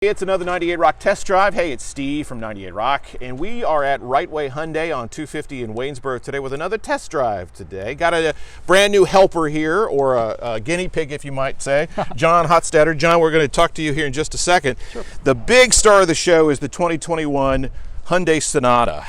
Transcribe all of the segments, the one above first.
It's another 98 Rock test drive. Hey, it's Steve from 98 Rock, and we are at Wright Way Hyundai on 250 in Waynesboro today with another test drive today. Got a brand new helper here, or a guinea pig, if you might say. John Hotstetter. John, we're going to talk to you here in just a second. Sure. The big star of the show is the 2021 Hyundai Sonata.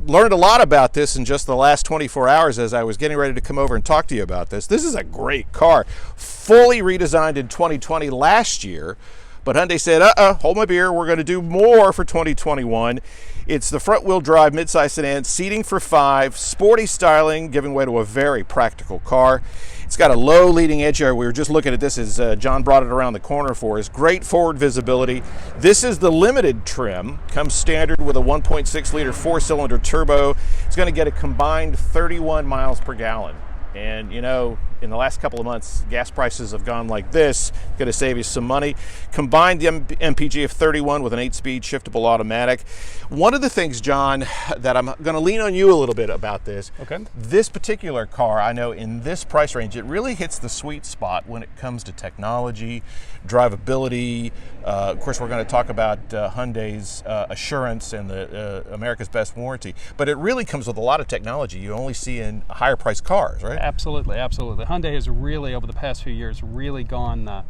Learned a lot about this in just the last 24 hours as I was getting ready to come over and talk to you about this. This is a great car. Fully redesigned in 2020 last year. But Hyundai said, hold my beer, we're going to do more for 2021. It's the front-wheel drive midsize sedan, seating for 5, sporty styling, giving way to a very practical car. It's got a low leading edge here. We were just looking at this as John brought it around the corner for us. Great forward visibility. This is the limited trim. Comes standard with a 1.6-liter 4-cylinder turbo. It's going to get a combined 31 miles per gallon. And you know, in the last couple of months, gas prices have gone like this. Going to save you some money. Combined MPG of 31 with an 8-speed shiftable automatic. One of the things, John, that I'm going to lean on you a little bit about this. Okay. This particular car, I know in this price range, it really hits the sweet spot when it comes to technology, drivability. Of course, we're going to talk about Hyundai's assurance and the America's Best warranty. But it really comes with a lot of technology you only see in higher priced cars, right? Absolutely, absolutely. Hyundai has really, over the past few years, really gone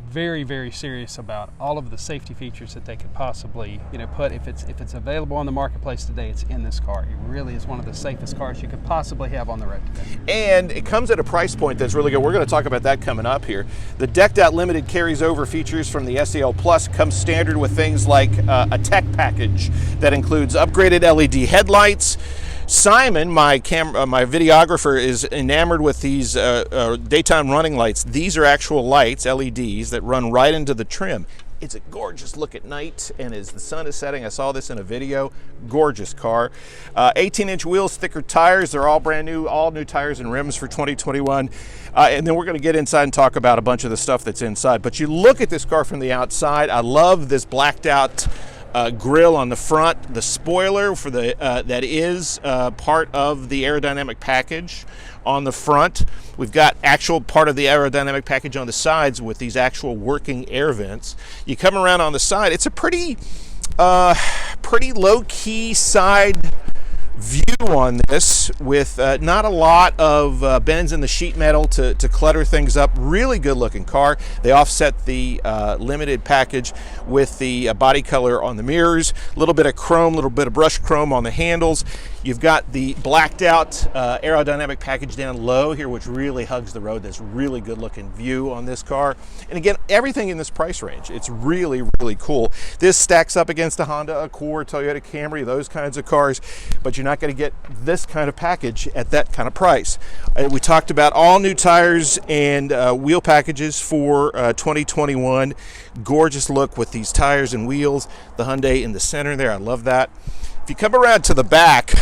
very, very serious about all of the safety features that they could possibly, put. If it's available on the marketplace today, it's in this car. It really is one of the safest cars you could possibly have on the road today. And it comes at a price point that's really good. We're going to talk about that coming up here. The decked out limited carries over features from the SEL Plus. Comes standard with things like a tech package that includes upgraded LED headlights. Simon, my videographer, is enamored with these daytime running lights. These are actual lights, LEDs, that run right into the trim. It's a gorgeous look at night, and as the sun is setting, I saw this in a video. Gorgeous car. 18-inch wheels, thicker tires. They're all brand new, all new tires and rims for 2021. And then we're going to get inside and talk about a bunch of the stuff that's inside. But you look at this car from the outside. I love this blacked out grill on the front, the spoiler for the that is part of the aerodynamic package on the front. We've got actual part of the aerodynamic package on the sides with these actual working air vents. You come around on the side, it's a pretty low-key side view on this with not a lot of bends in the sheet metal to clutter things up. Really good looking car. They offset the limited package with the body color on the mirrors, a little bit of chrome, a little bit of brushed chrome on the handles. You've got the blacked out aerodynamic package down low here, which really hugs the road. That's really good looking view on this car. And again, everything in this price range. It's really, really cool. This stacks up against a Honda Accord, Toyota Camry, those kinds of cars, but you're not going to get this kind of package at that kind of price. We talked about all new tires and wheel packages for 2021. Gorgeous look with these tires and wheels. The Hyundai in the center there, I love that. If you come around to the back,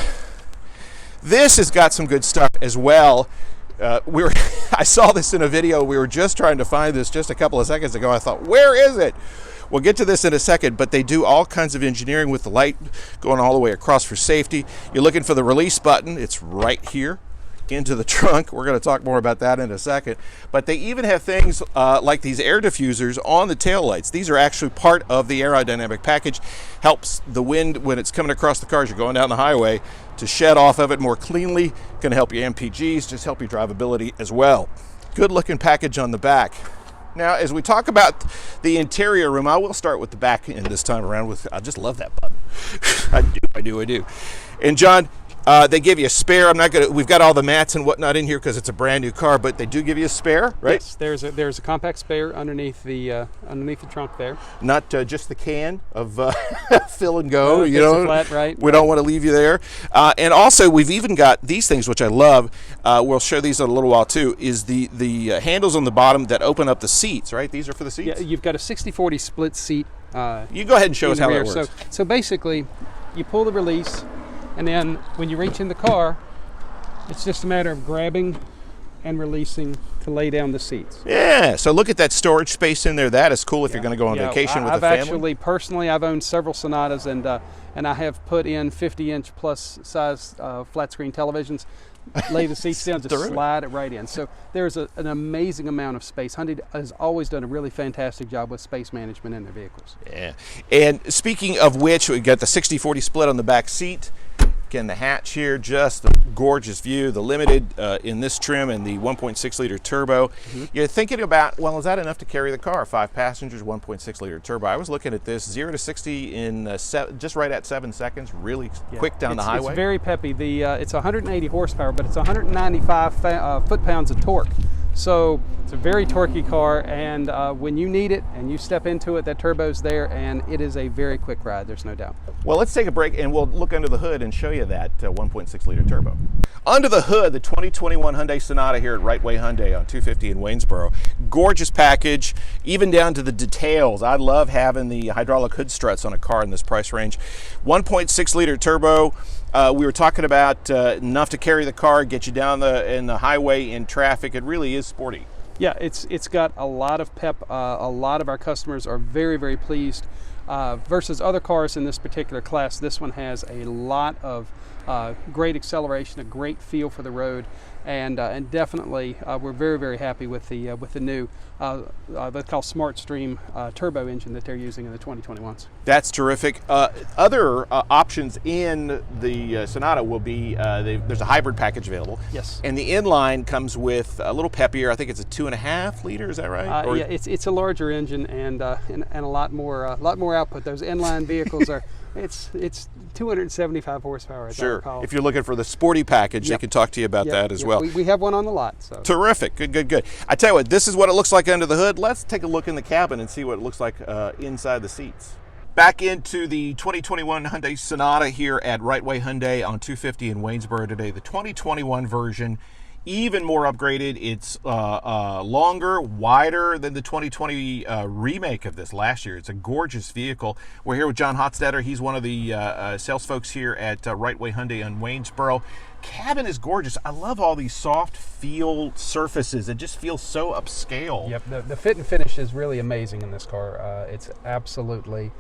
this has got some good stuff as well. I saw this in a video. We were just trying to find this just a couple of seconds ago. I thought, where is it? We'll get to this in a second, but they do all kinds of engineering with the light going all the way across for safety. You're looking for the release button. It's right here into the trunk. We're going to talk more about that in a second. But they even have things like these air diffusers on the taillights. These are actually part of the aerodynamic package. Helps the wind when it's coming across the car as you're going down the highway to shed off of it more cleanly. Going to help your MPGs, just help your drivability as well. Good looking package on the back. Now, as we talk about the interior room, I will start with the back end this time around. I just love that button. I do. And John, they give you a spare. We've got all the mats and whatnot in here because it's a brand new car, but they do give you a spare, right? Yes, there's a compact spare underneath the trunk there. Not just the can of fill and go. Flat, right? We don't want to leave you there. And also, we've even got these things, which I love. We'll show these in a little while too. Is the handles on the bottom that open up the seats, right? These are for the seats. Yeah, you've got a 60-40 split seat. You go ahead and show us how that works. So basically, you pull the release. And then when you reach in the car, it's just a matter of grabbing and releasing to lay down the seats. Yeah, so look at that storage space in there. That is cool if you're going to go on vacation with the family. I've owned several Sonatas, and I have put in 50-inch plus size flat screen televisions. lay the seats down, just terrific. slide it right in. So there's an amazing amount of space. Hyundai has always done a really fantastic job with space management in their vehicles. Yeah. And speaking of which, we got the 60-40 split on the back seat. Again, the hatch here, just a gorgeous view. The limited in this trim and the 1.6-liter turbo. You're thinking about, well, is that enough to carry the car? 5 passengers, 1.6-liter turbo. I was looking at this, 0 to 60 in just right at 7 seconds. Really quick down the highway. It's very peppy. It's 180 horsepower, but it's 195 foot-pounds of torque. So it's a very torquey car, and when you need it and you step into it, that turbo's there, and it is a very quick ride, there's no doubt. Well, let's take a break and we'll look under the hood and show you that 1.6-liter turbo. Under the hood, the 2021 Hyundai Sonata here at Wright Way Hyundai on 250 in Waynesboro. Gorgeous package, even down to the details. I love having the hydraulic hood struts on a car in this price range. 1.6-liter turbo. We were talking about enough to carry the car, get you down in the highway in traffic. It really is sporty. Yeah, it's got a lot of pep. A lot of our customers are very, very pleased. Versus other cars in this particular class, this one has a lot of great acceleration, a great feel for the road, and definitely we're very, very happy with the new they call Smart Stream turbo engine that they're using in the 2021s. That's terrific. Other options in the Sonata will be there's a hybrid package available. Yes. And the inline comes with a little peppier. I think it's a 2.5 liter. Is that right? Yeah, it's a larger engine and a lot more output. Those inline vehicles are. It's 275 horsepower. As I recall. If you're looking for the sporty package, they can talk to you about that as well. We have one on the lot. So. Terrific. Good. I tell you what, this is what it looks like under the hood. Let's take a look in the cabin and see what it looks like inside the seats. Back into the 2021 Hyundai Sonata here at Wright Way Hyundai on 250 in Waynesboro today. The 2021 version, even more upgraded. It's longer, wider than the 2020 remake of this last year. It's a gorgeous vehicle. We're here with John Hotstetter. He's one of the sales folks here at Wright Way Hyundai in Waynesboro. Cabin is gorgeous. I love all these soft feel surfaces. It just feels so upscale. Yep, the fit and finish is really amazing in this car. It's absolutely...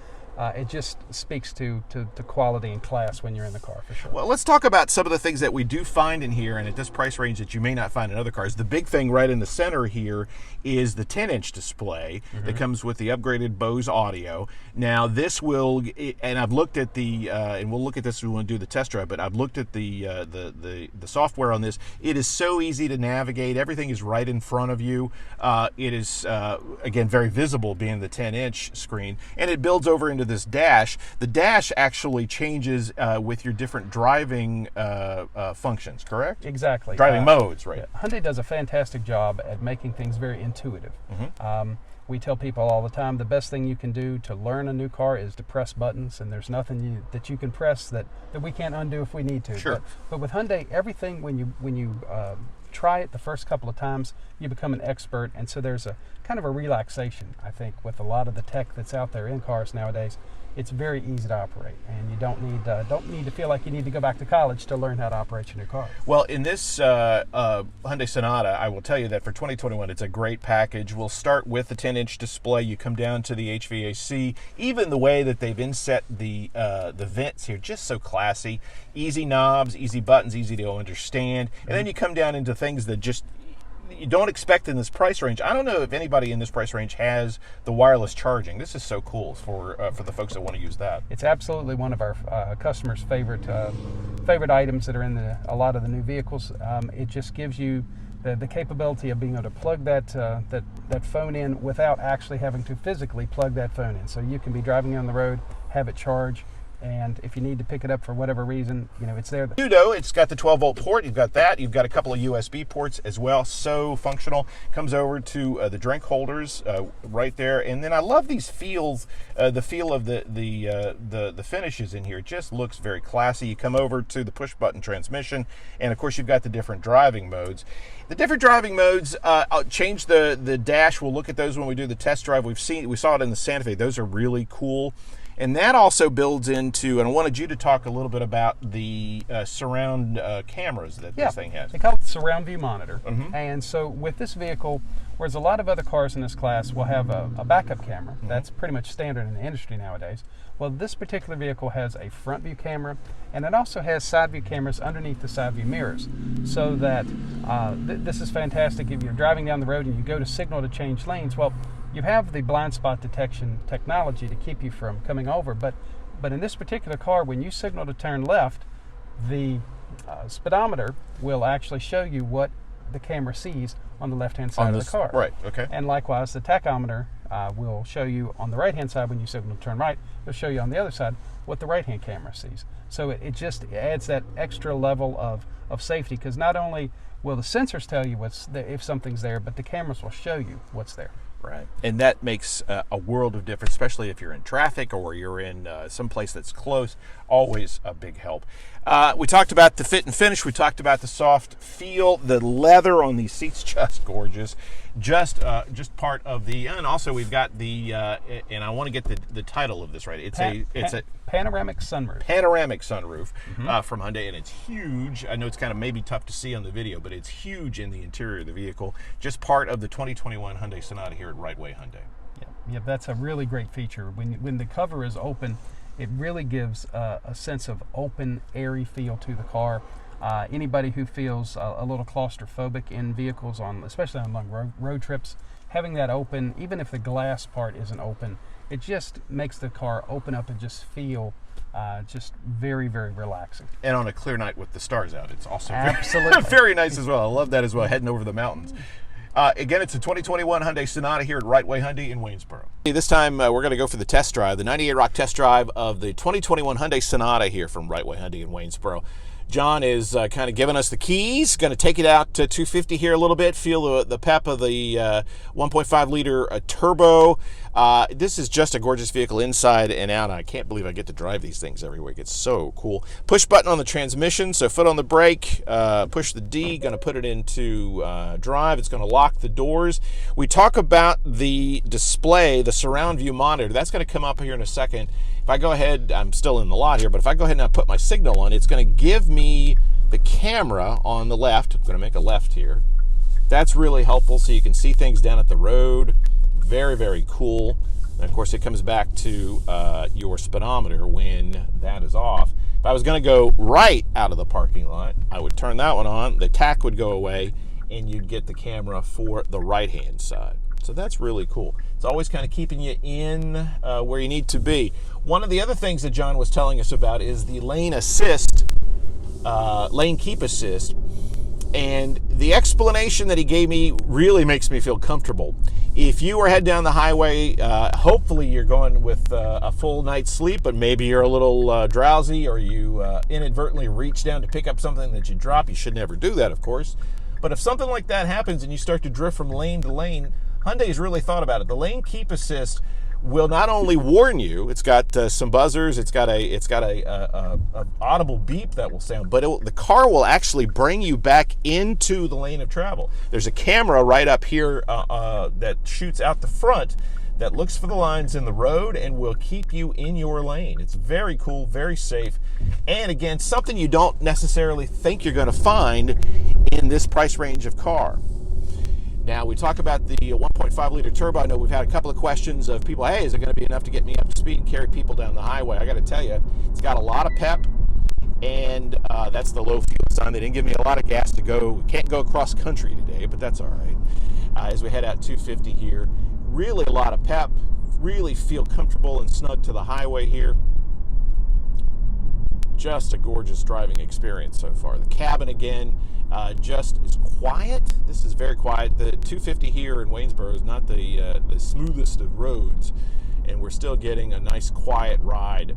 it just speaks to quality and class when you're in the car, for sure. Well, let's talk about some of the things that we do find in here and at this price range that you may not find in other cars. The big thing right in the center here is the 10-inch display that comes with the upgraded Bose audio. Now, this will, and I've looked at the, and we'll look at this when we do the test drive, but I've looked at the software on this. It is so easy to navigate. Everything is right in front of you. It is, again, very visible being the 10-inch screen, and it builds over into this dash. The dash actually changes with your different driving functions, correct? Exactly. Driving modes, right? Yeah. Hyundai does a fantastic job at making things very intuitive. We tell people all the time the best thing you can do to learn a new car is to press buttons, and there's nothing that you can press that we can't undo if we need to. Sure. But with Hyundai, everything when you try it the first couple of times, you become an expert, and so there's a kind of a relaxation, I think, with a lot of the tech that's out there in cars nowadays. It's very easy to operate, and you don't need to feel like you need to go back to college to learn how to operate your new car. Well, in this Hyundai Sonata, I will tell you that for 2021, it's a great package. We'll start with the 10-inch display. You come down to the HVAC. Even the way that they've inset the vents here, just so classy. Easy knobs, easy buttons, easy to understand. And then you come down into things that just you don't expect in this price range. I don't know if anybody in this price range has the wireless charging. This is so cool for the folks that want to use that. It's absolutely one of our customers' favorite items that are in a lot of the new vehicles. It just gives you the capability of being able to plug that phone in without actually having to physically plug that phone in. So you can be driving on the road, have it charge, and if you need to pick it up for whatever reason, it's there. It's got the 12-volt port. You've got that. You've got a couple of USB ports as well. So functional. Comes over to the drink holders right there. And then I love these feels. The feel of the finishes in here. It just looks very classy. You come over to the push-button transmission, and of course you've got the different driving modes. The different driving modes change the dash. We'll look at those when we do the test drive. We saw it in the Santa Fe. Those are really cool. And that also builds into, and I wanted you to talk a little bit about the surround cameras that this thing has. They call it surround view monitor. And so with this vehicle, whereas a lot of other cars in this class will have a backup camera, that's pretty much standard in the industry nowadays. Well, this particular vehicle has a front view camera, and it also has side view cameras underneath the side view mirrors, so that this is fantastic. If you're driving down the road and you go to signal to change lanes, well, you have the blind spot detection technology to keep you from coming over, but in this particular car, when you signal to turn left, the speedometer will actually show you what the camera sees on the left-hand side of the car. Right, okay. And likewise, the tachometer will show you on the right-hand side when you signal to turn right. It'll show you on the other side what the right-hand camera sees. So it just adds that extra level of safety, because not only will the sensors tell you if something's there, but the cameras will show you what's there. Right. And that makes a world of difference, especially if you're in traffic or you're in some place that's close. Always a big help. We talked about the fit and finish. We talked about the soft feel. The leather on these seats, just gorgeous. Just part of the, and also we've got the, and I want to get the title of this right. It's a panoramic sunroof. Panoramic sunroof from Hyundai, and it's huge. I know it's kind of maybe tough to see on the video, but it's huge in the interior of the vehicle. Just part of the 2021 Hyundai Sonata here at Wright Way Hyundai. Yeah, that's a really great feature. When the cover is open, it really gives a sense of open, airy feel to the car. Anybody who feels a little claustrophobic in vehicles, especially on long road trips, having that open, even if the glass part isn't open, it just makes the car open up and just feel just very, very relaxing. And on a clear night with the stars out, it's also absolutely very nice as well. I love that as well, heading over the mountains. Again, it's a 2021 Hyundai Sonata here at Wright Way Hyundai in Waynesboro. This time we're going to go for the test drive, the 98 Rock test drive of the 2021 Hyundai Sonata here from Wright Way Hyundai in Waynesboro. John is kind of giving us the keys, going to take it out to 250 here a little bit, feel the pep of the 1.5 liter turbo. This is just a gorgeous vehicle inside and out. I can't believe I get to drive these things every week. It's so cool. Push button on the transmission, so foot on the brake, push the D, going to put it into drive. It's going to lock the doors. We talk about the display, the surround view monitor. That's going to come up here in a second. If I go ahead, I'm still in the lot here, but if I go ahead and I put my signal on, it's going to give me the camera on the left. I'm going to make a left here. That's really helpful, so you can see things down at the road. Very, very cool. And of course, it comes back to your speedometer when that is off. If I was going to go right out of the parking lot, I would turn that one on, the tach would go away, and you'd get the camera for the right-hand side. So that's really cool. It's always kind of keeping you in where you need to be. One of the other things that John was telling us about is the lane assist, lane keep assist. And the explanation that he gave me really makes me feel comfortable. If you are heading down the highway, hopefully you're going with a full night's sleep, but maybe you're a little drowsy, or you inadvertently reach down to pick up something that you drop. You should never do that, of course. But if something like that happens and you start to drift from lane to lane, Hyundai's really thought about it. The lane keep assist will not only warn you, it's got some buzzers, it's got a audible beep that will sound, but the car will actually bring you back into the lane of travel. There's a camera right up here that shoots out the front that looks for the lines in the road and will keep you in your lane. It's very cool, very safe, and again, something you don't necessarily think you're going to find in this price range of car. Now, we talk about the 1.5 liter turbo. I know we've had a couple of questions of people, hey, is it going to be enough to get me up to speed and carry people down the highway? I got to tell you, it's got a lot of pep, and that's the low fuel sign. They didn't give me a lot of gas to go. Can't go across country today, but that's all right. As we head out 250 here, really a lot of pep, really feel comfortable and snug to the highway here. Just a gorgeous driving experience so far. The cabin, again, just is quiet. This is very quiet. The 250 here in Waynesboro is not the smoothest of roads, and we're still getting a nice quiet ride.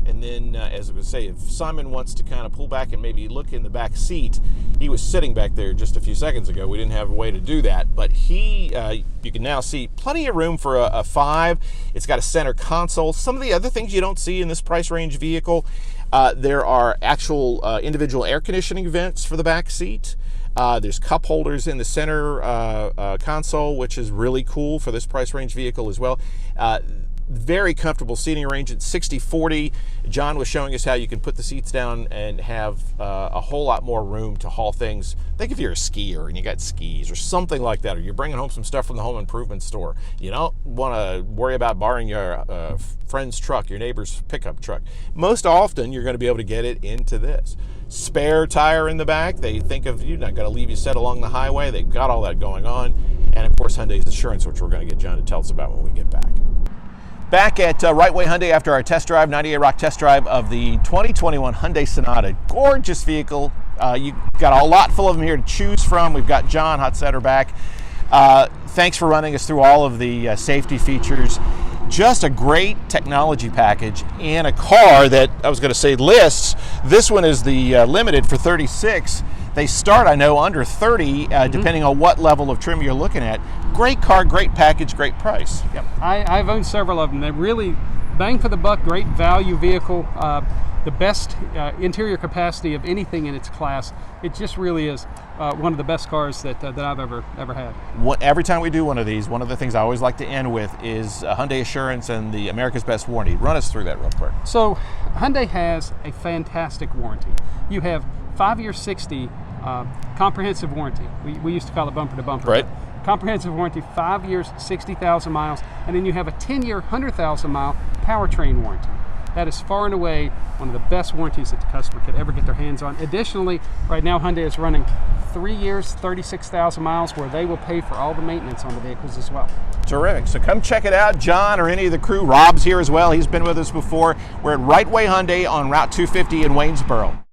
And then, as I would say, if Simon wants to kind of pull back and maybe look in the back seat, he was sitting back there just a few seconds ago. We didn't have a way to do that, but you can now see plenty of room for a 5. It's got a center console. Some of the other things you don't see in this price range vehicle, there are actual individual air conditioning vents for the back seat. There's cup holders in the center console, which is really cool for this price range vehicle as well. very comfortable seating arrangement, 60/40. John was showing us how you can put the seats down and have a whole lot more room to haul things. Think if you're a skier and you got skis or something like that, or you're bringing home some stuff from the home improvement store. You don't want to worry about borrowing your friend's truck, your neighbor's pickup truck. Most often, you're going to be able to get it into this. Spare tire in the back. They think of you, not going to leave you set along the highway. They've got all that going on. And of course, Hyundai's insurance, which we're going to get John to tell us about when we get back. Back at Wright Way Hyundai after our test drive, 98 Rock test drive of the 2021 Hyundai Sonata. Gorgeous vehicle. You got a lot full of them here to choose from. We've got John Hotsetter back. Thanks for running us through all of the safety features. Just a great technology package and a car that, I was going to say lists. This one is the limited for 36. They start, I know, under 30, depending on what level of trim you're looking at. Great car, great package, great price. Yep. I've owned several of them. They're really bang for the buck, great value vehicle. The best interior capacity of anything in its class. It just really is one of the best cars that I've ever had. Every time we do one of these, one of the things I always like to end with is Hyundai Assurance and the America's Best Warranty. Run us through that real quick. So Hyundai has a fantastic warranty. You have 5-year 60 comprehensive warranty. We used to call it bumper to bumper. Right. Comprehensive warranty, 5 years, 60,000 miles, and then you have a 10-year, 100,000 mile powertrain warranty. That is far and away one of the best warranties that the customer could ever get their hands on. Additionally, right now Hyundai is running 3 years, 36,000 miles, where they will pay for all the maintenance on the vehicles as well. Terrific. So come check it out. John or any of the crew, Rob's here as well. He's been with us before. We're at Wright Way Hyundai on Route 250 in Waynesboro.